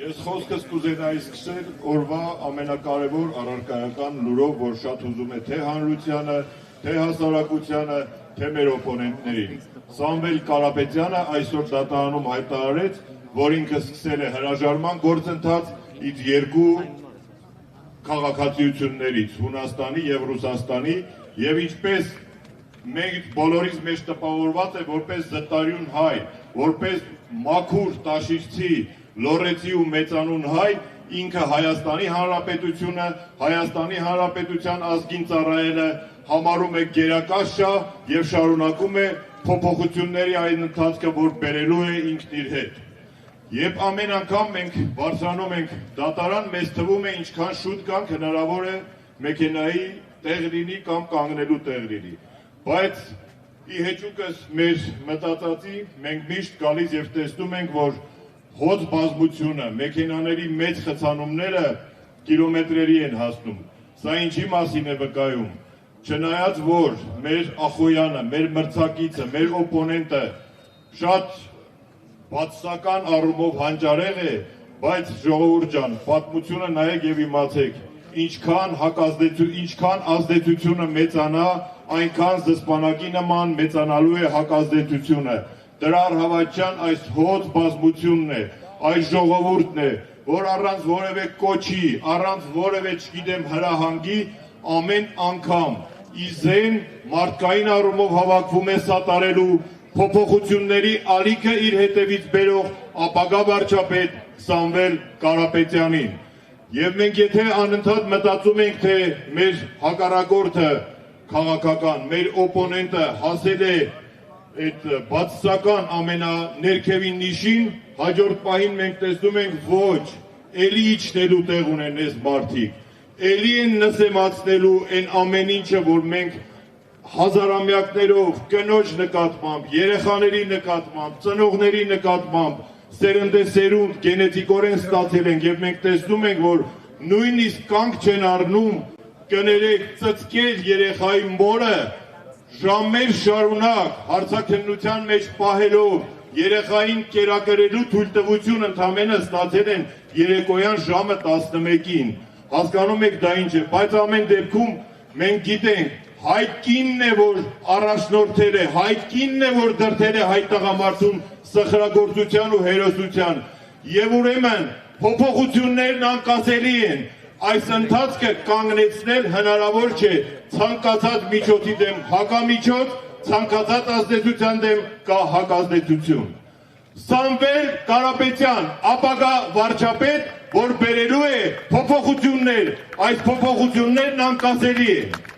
Ես խոսքս կուզենայի սկսել օրվա ամենակարևոր առարկայական լուրով, որ շատ հուզում է թե հանրությանը, թե հասարակությանը, թե մեր օպոնենտներին։ Սամվել Կարապետյանը այսօր դատարանում հայտարարեց, որ ինքը սկսել է հրաժարման գործընթաց իր երկու քաղաքացիություններից՝ Հունաստանի և Ռուսաստանի, և ինչպես մենք բոլորիս մեջ տպավորված է որպես զտարյուն հայ, որպես մաքուր տաշիչցի, լոռեցի ու մեծանուն հայ, ինքը Հայաստանի Հանրապետությունը, Հայաստանի Հանրապետության ազգին ծառայելը համարում է գերակաշա և շարունակում է փոփոխությունների այն ընթացքը, որ բերելու է ինքն իր հետ։ Երբ ամեն անգամ մենք բարձրանում ենք դատարան, մեզ թվում է ինչքան շուտ գանք հնարավոր է մեքենայի տեղ լինի կամ կանգնելու տեղ լինի։ Բայց ի հեճուկս մեր մտածածի մենք միշտ գալիս և տեսնում ենք, որ հոծ բազմությունը, մեքենաների մեծ խցանումները կիլոմետրերի են հասնում։ Սա ինչի մասին է վկայում։ Չնայած որ մեր Ախոյանը, մեր մրցակիցը, մեր օպոնենտը շատ բացասական առումով հանճարեղ է, բայց ժողովուրդ ջան, պատմությունը նայեք և իմացեք, ինչքան ազդեցությունը մեծանա, այնքան զսպանակի նման մեծանալու է հակազդեցությունը։ Դրա առհավատչյան այս հոծ բազմությունն է, այս ժողովուրդն է, որ առանց որևէ կոչի, առանց որևէ չգիտեմ հրահանգի, ամեն անգամ իզեն մարդկային առումով հավաքվում է սատարելու փոփոխությունների ալիքը իր հետևից բերող ապագա վարչապետ Սամվել Կարապետյանին։ Եվ մենք եթե անընդհատ մտածում ենք, թե մեր հակառակորդը քաղաքական, մեր օպոնենտը հասել է այդ բացասական ամենաներքևին նիշին, հաջորդ պահին մենք տեսնում ենք ոչ, էլի իջնելու տեղ ունեն այս մարդիկ, էլի են նսեմացնելու այն ամեն ինչը, որ մենք հազարամյակներով կնոջ նկատմամբ, երեխաների նկատմամբ, ծնողների նկատմամբ, սերնդեսերունդ գենետիկորեն ստացել ենք և մենք տեսնում ենք, որ նույնիսկ կանգ չեն առնում կներեք ծծկել երեխայի մորը ժամեր շարունակ հարցաքննության մեջ պահելով երեխային կերակրելու թույլտվություն ընդամենը ստացել են երեկոյան ժամը 11-ին։ Հասկանում եք դա ինչ է, բայց ամեն դեպքում մենք գիտենք, հայ կինն է, որ առաջնորդել է, հայ կինն է, որ դրդել է հայ տղամարդուն սխրագործության ու հերոսության։ Եվ ուրեմն փոփոխություններն անկասելի են, այս ընթացքը կանգնեցնել հնարավոր չէ, ցանկացած միջոցի դեմ հակամիջոց, ցանկացած ազդեցության դեմ կա հակազդեցություն։ Սամվել Կարապետյան, ապագա վարչապետ, որ բերելու է փոփոխություններ, այս փոփոխություններն անկասելի են։